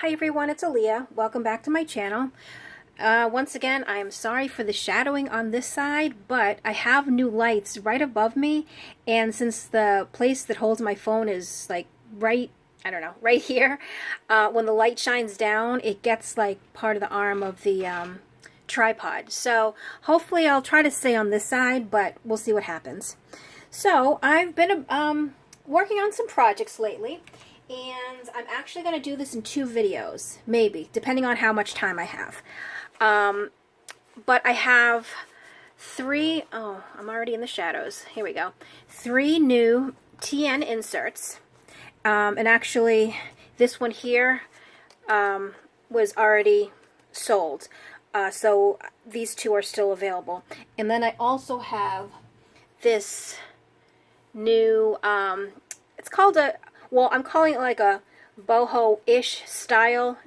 Hi everyone, it's Alia. Welcome back to my channel. Once again, I am sorry for the shadowing on this side, but I have new lights right above me, and since the place that holds my phone is like right, I don't know, right here, when the light shines down, it gets like part of the arm of the tripod. So hopefully I'll try to stay on this side, but we'll see what happens. So I've been working on some projects lately, and I'm actually going to do this in 2 videos, maybe, depending on how much time I have. But I have oh, I'm already in the shadows. Here we go. 3 new TN inserts. And actually, this one here was already sold. So these 2 are still available. And then I also have this new, it's called I'm calling it like a boho-ish style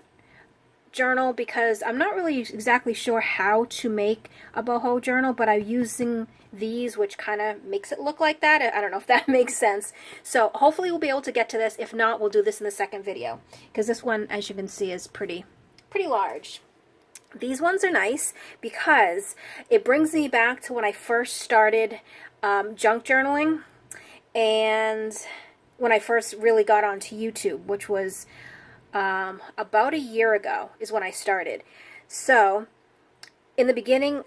journal because I'm not really exactly sure how to make a boho journal, but I'm using these, which kind of makes it look like that. I don't know if that makes sense. So hopefully we'll be able to get to this. If not, we'll do this in the second video because this one, as you can see, is pretty large. These ones are nice because it brings me back to when I first started junk journaling, and when I first really got onto YouTube, which was about a year ago is when I started. So in the beginning,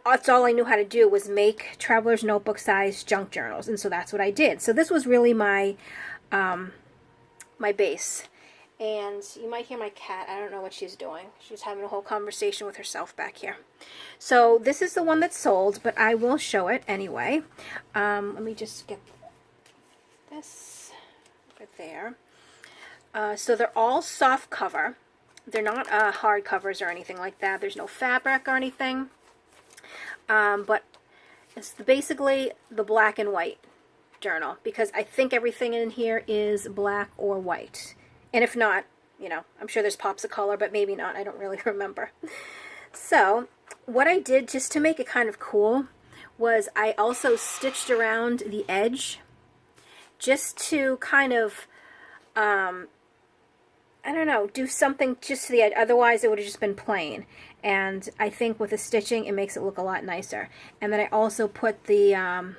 that's all I knew how to do was make traveler's notebook size junk journals, and so that's what I did. So this was really my my base. And you might hear my cat. I don't know what she's doing. She's having a whole conversation with herself back here. So this is the one that's sold, but I will show it anyway. Let me just get this over there. So they're all soft cover. They're not hard covers or anything like that. There's no fabric or anything. But it's basically the black and white journal because I think everything in here is black or white. And if not, you know, I'm sure there's pops of color, but maybe not. I don't really remember. So what I did just to make it kind of cool was I also stitched around the edge just to kind of I don't know, do something just to the edge. Otherwise, it would have just been plain. And I think with the stitching, it makes it look a lot nicer. And then I also put the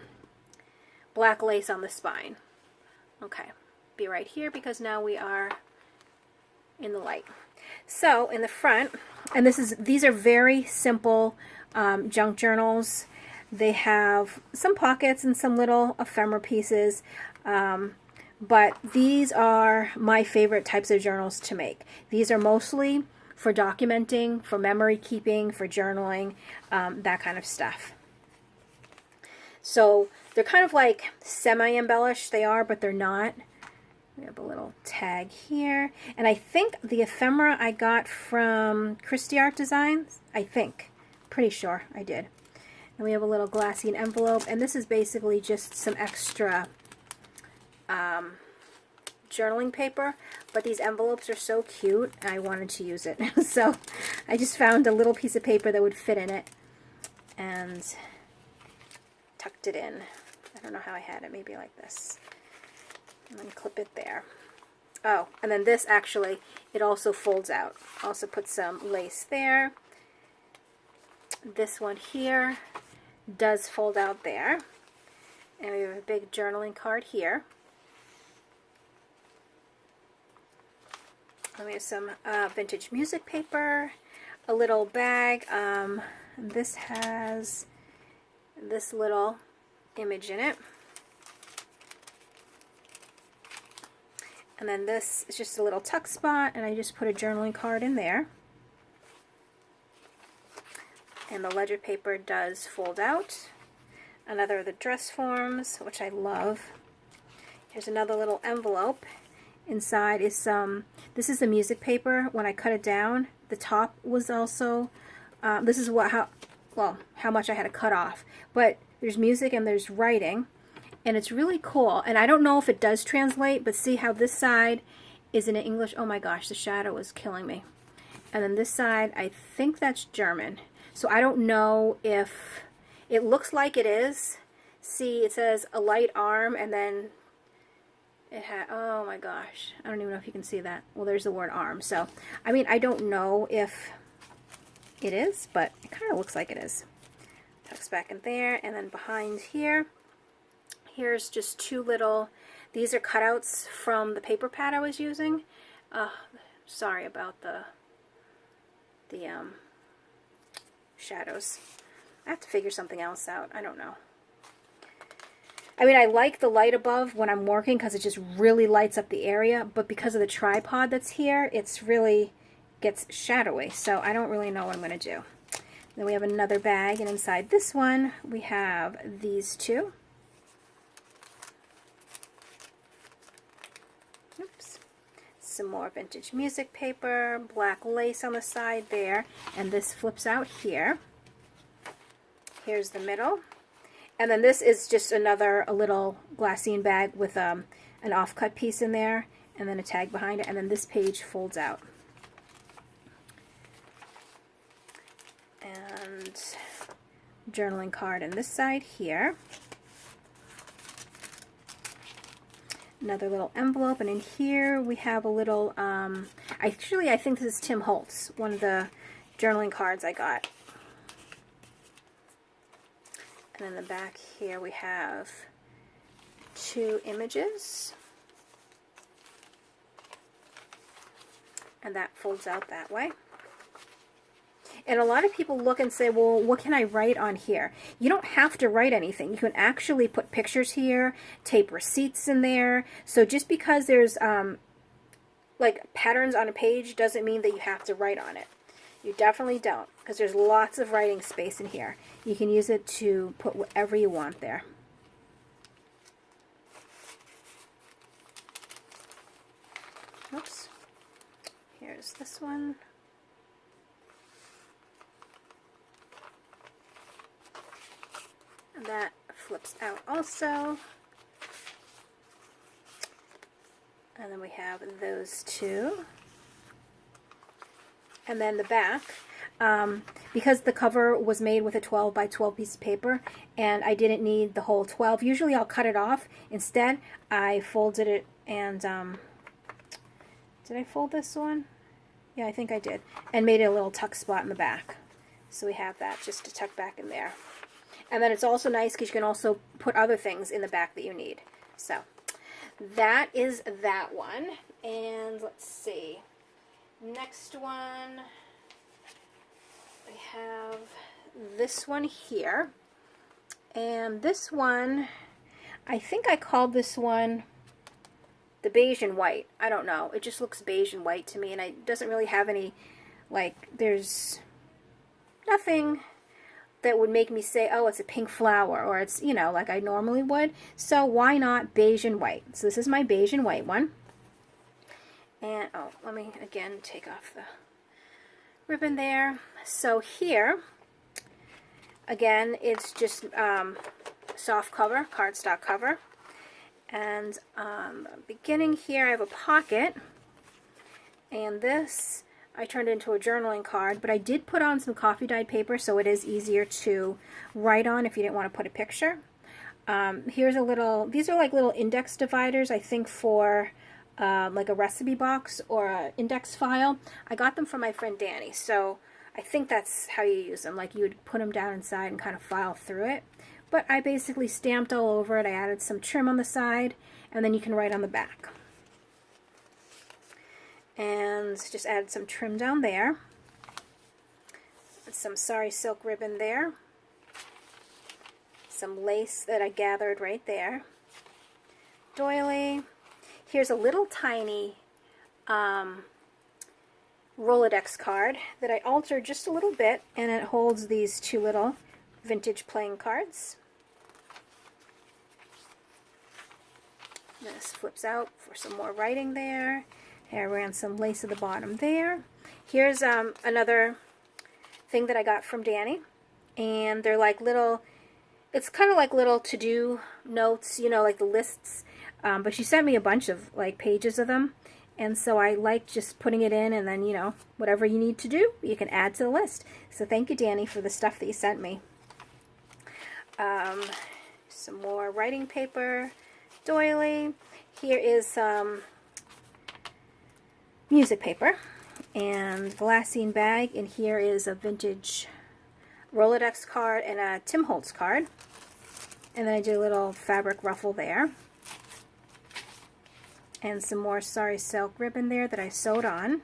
black lace on the spine. Okay, be right here because now we are in the light. So in the front, and these are very simple junk journals. They have some pockets and some little ephemera pieces. But these are my favorite types of journals to make. These are mostly for documenting, for memory keeping, for journaling, that kind of stuff. So they're kind of like semi-embellished. They are, but they're not. We have a little tag here. And I think the ephemera I got from Christie Art Designs. I think. Pretty sure I did. And we have a little glassine envelope. And this is basically just some extra journaling paper, but these envelopes are so cute I wanted to use it. So I just found a little piece of paper that would fit in it and tucked it in. I don't know how I had it, maybe like this, and then clip it there. Oh, and then this actually, it also folds out. Also put some lace there. This one here does fold out there, and we have a big journaling card here. We have some vintage music paper, a little bag. This has this little image in it. And then this is just a little tuck spot, and I just put a journaling card in there. And the ledger paper does fold out. Another of the dress forms, which I love. Here's another little envelope. Inside is this is the music paper. When I cut it down, the top was also, this is how much I had to cut off. But there's music and there's writing, and it's really cool. And I don't know if it does translate, but see how this side is in English. Oh my gosh, the shadow is killing me. And then this side, I think that's German. So I don't know if, it looks like it is. See, it says a light arm, and then It had, oh my gosh, I don't even know if you can see that. Well, there's the word arm. So, I mean, I don't know if it is, but it kind of looks like it is. Tucks back in there, and then behind here, here's just two little, these are cutouts from the paper pad I was using. Sorry about the shadows. I have to figure something else out. I don't know. I mean, I like the light above when I'm working because it just really lights up the area, but because of the tripod that's here, it's really gets shadowy, so I don't really know what I'm going to do. Then we have another bag, and inside this one, we have these two. Oops. Some more vintage music paper, black lace on the side there, and this flips out here. Here's the middle. And then this is just a little glassine bag with an offcut piece in there, and then a tag behind it, and then this page folds out. And journaling card on this side here. Another little envelope, and in here we have a little, actually I think this is Tim Holtz, one of the journaling cards I got. And in the back here we have two images. And that folds out that way. And a lot of people look and say, well, what can I write on here? You don't have to write anything. You can actually put pictures here, tape receipts in there. So just because there's like patterns on a page doesn't mean that you have to write on it. You definitely don't, because there's lots of writing space in here. You can use it to put whatever you want there. Oops. Here's this one. And that flips out also. And then we have those two. And then the back, because the cover was made with a 12 by 12 piece of paper, and I didn't need the whole 12. Usually I'll cut it off. Instead, I folded it and, did I fold this one? Yeah, I think I did. And made it a little tuck spot in the back. So we have that just to tuck back in there. And then it's also nice because you can also put other things in the back that you need. So that is that one. And let's see. Next one, we have this one here. And this one, I think I called this one the beige and white. I don't know. It just looks beige and white to me, and it doesn't really have any, like, there's nothing that would make me say, oh, it's a pink flower, or it's, you know, like I normally would. So why not beige and white? So this is my beige and white one. And, oh, let me, again, take off the ribbon there. So here, again, it's just soft cover, cardstock cover. And beginning here, I have a pocket. And this, I turned into a journaling card. But I did put on some coffee dyed paper, so it is easier to write on if you didn't want to put a picture. Here's a little, these are like little index dividers, I think, for like a recipe box or an index file. I got them from my friend Danny, so I think that's how you use them. Like you would put them down inside and kind of file through it. But I basically stamped all over it. I added some trim on the side, and then you can write on the back. And just added some trim down there. Some sari silk ribbon there. Some lace that I gathered right there. Doily. Here's a little tiny Rolodex card that I altered just a little bit, and it holds these two little vintage playing cards. This flips out for some more writing there. I ran some lace at the bottom there. Here's another thing that I got from Danny, and they're like little, it's kind of like little to-do notes, you know, like the lists. But she sent me a bunch of like pages of them, and so I like just putting it in, and then, you know, whatever you need to do, you can add to the list. So thank you, Danny, for the stuff that you sent me. Some more writing paper, doily. here is some music paper and glassine bag, and here is a vintage Rolodex card and a Tim Holtz card. And then I did a little fabric ruffle there. And some more sari silk ribbon there that I sewed on.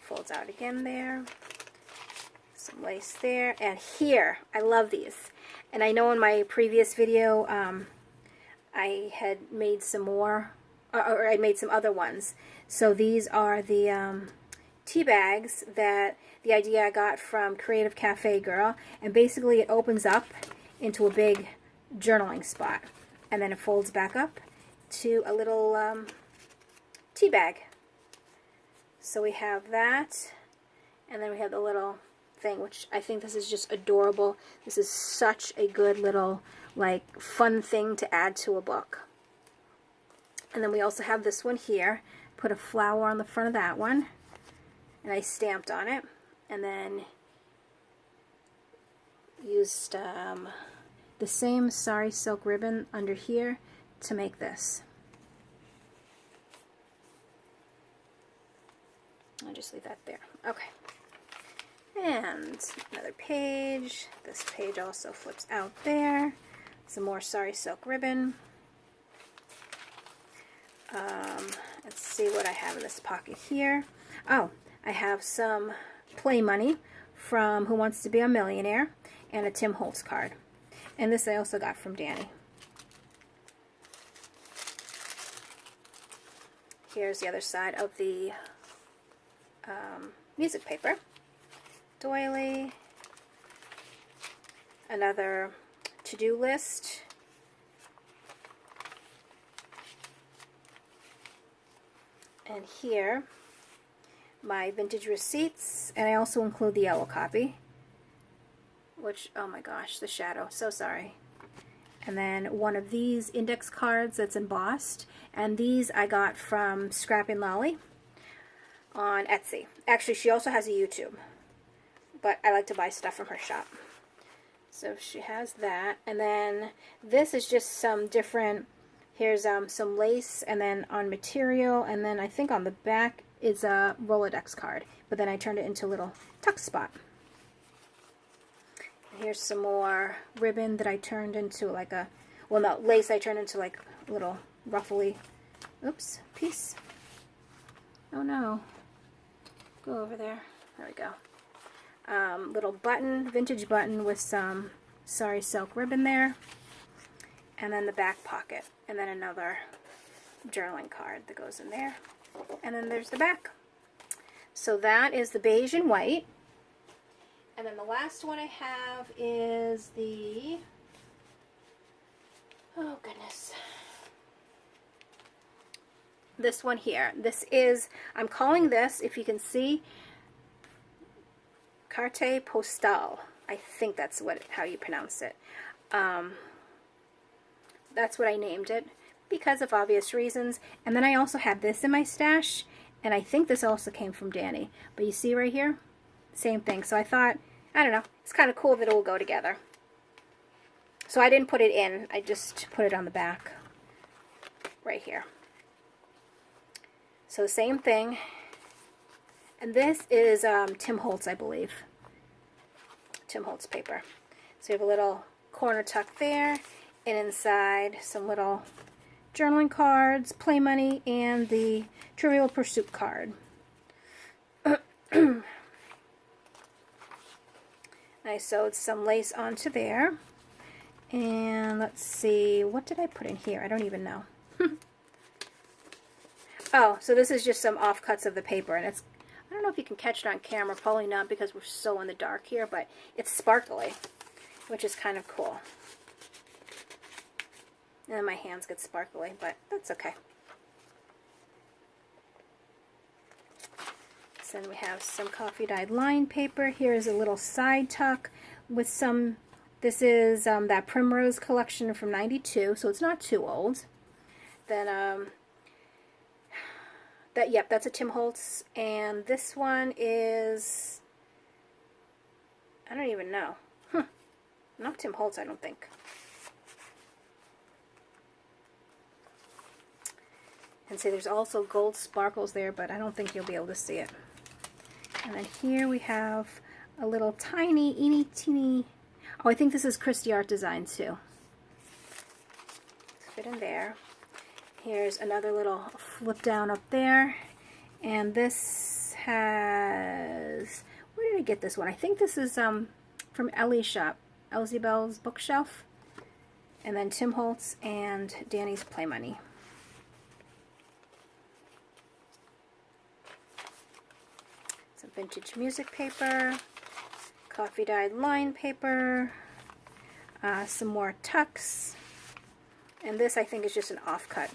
Folds out again there. Some lace there. And here, I love these. And I know in my previous video, I had made some more, or I made some other ones. So these are the tea bags that the idea I got from Creative Cafe Girl. And basically it opens up into a big journaling spot. And then it folds back up to a little tea bag. So we have that, and then we have the little thing, which I think this is just adorable. This is such a good little, like, fun thing to add to a book. And then we also have this one here. Put a flower on the front of that one, and I stamped on it, and then used the same sari silk ribbon under here to make this. I'll just leave that there. Okay. And another page. This page also flips out there. Some more sari silk ribbon. Let's see what I have in this pocket here. Oh, I have some play money from Who Wants to Be a Millionaire and a Tim Holtz card. And this I also got from Danny. Here's the other side of the music paper. Doily. Another to-do list. And here, my vintage receipts. And I also include the yellow copy. Which, oh my gosh, the shadow. So sorry. And then one of these index cards that's embossed. And these I got from Scrappin' Lolly on Etsy. Actually, she also has a YouTube, but I like to buy stuff from her shop. So she has that. And then this is just some different, here's some lace, and then on material, and then I think on the back is a Rolodex card, but then I turned it into a little tuck spot. And here's some more ribbon that I turned into like a, well no, lace I turned into like a little ruffly, oops, piece. Oh no. Go over there. There we go. Little button, vintage button with some sari silk ribbon there. And then the back pocket. And then another journaling card that goes in there. And then there's the back. So that is the beige and white. And then the last one I have is the, oh goodness, this one here. This is, I'm calling this, if you can see, Carte Postale. I think that's how you pronounce it. That's what I named it because of obvious reasons. And then I also had this in my stash, and I think this also came from Danny. But you see right here? Same thing. So I thought, I don't know, it's kind of cool that it will go together. So I didn't put it in, I just put it on the back right here. So same thing. And this is Tim Holtz, I believe. Tim Holtz paper. So you have a little corner tuck there, and inside some little journaling cards, play money, and the Trivial Pursuit card. I sewed some lace onto there. And let's see, what did I put in here? I don't even know. Oh, so this is just some offcuts of the paper, and it's, I don't know if you can catch it on camera, probably not because we're so in the dark here, but it's sparkly, which is kind of cool. And then my hands get sparkly, but that's okay. So then we have some coffee dyed line paper. Here's a little side tuck with some, this is that Primrose collection from '92, so it's not too old. Then that's a Tim Holtz, and this one is, I don't even know. Not Tim Holtz, I don't think. And see, there's also gold sparkles there, but I don't think you'll be able to see it. And then here we have a little tiny, teeny, oh, I think this is Christy Art Designs too. Let's fit in there. Here's another little flip down up there. And this has, where did I get this one? I think this is from Ellie's shop, Elzebel's Bookshelf. And then Tim Holtz and Danny's Play Money. Some vintage music paper, coffee dyed line paper, some more tucks, and this I think is just an offcut.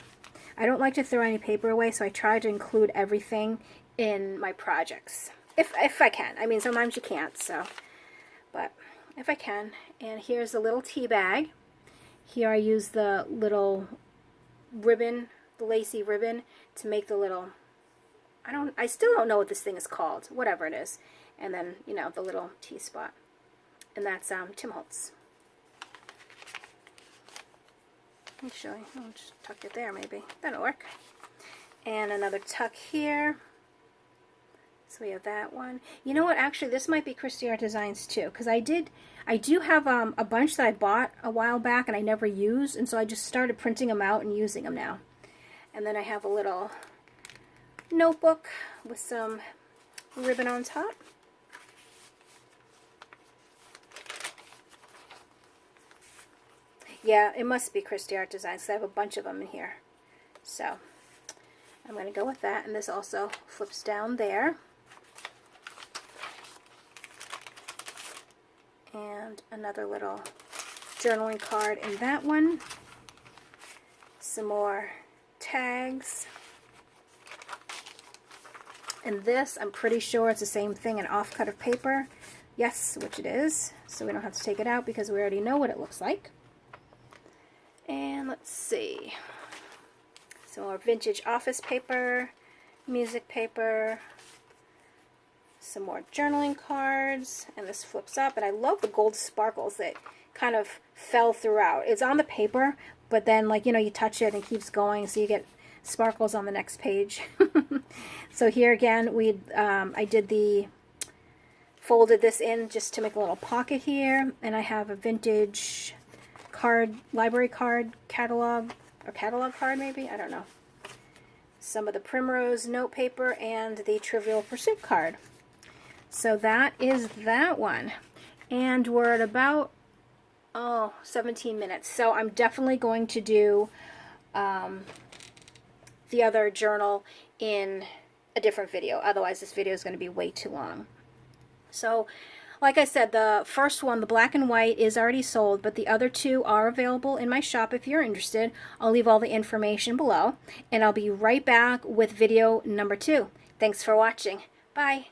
I don't like to throw any paper away, so I try to include everything in my projects. If I can. I mean, sometimes you can't, so, but if I can. And here's a little tea bag. Here I use the little ribbon, the lacy ribbon, to make the little, I still don't know what this thing is called, whatever it is. And then, you know, the little tea spot. And that's Tim Holtz. Let me show you. I'll just tuck it there maybe. That'll work. And another tuck here. So we have that one. You know what? Actually, this might be Christy Art Designs too, because I do have a bunch that I bought a while back and I never used, and so I just started printing them out and using them now. And then I have a little notebook with some ribbon on top. Yeah, it must be Christy Art Designs because I have a bunch of them in here. So I'm going to go with that, and this also flips down there. And another little journaling card in that one. Some more tags. And this, I'm pretty sure it's the same thing, an offcut of paper. Yes, which it is. So we don't have to take it out because we already know what it looks like. And let's see. Some more vintage office paper, music paper, some more journaling cards, and this flips up. And I love the gold sparkles that kind of fell throughout. It's on the paper, but then, like, you know, you touch it and it keeps going, so you get sparkles on the next page. So here again, I folded this in just to make a little pocket here, and I have a vintage card, library card catalog, or catalog card maybe, I don't know. Some of the Primrose note paper and the Trivial Pursuit card. So that is that one. And we're at about, 17 minutes. So I'm definitely going to do the other journal in a different video. Otherwise this video is going to be way too long. So like I said, the first one, the black and white, is already sold, but the other two are available in my shop if you're interested. I'll leave all the information below, and I'll be right back with video number 2. Thanks for watching. Bye.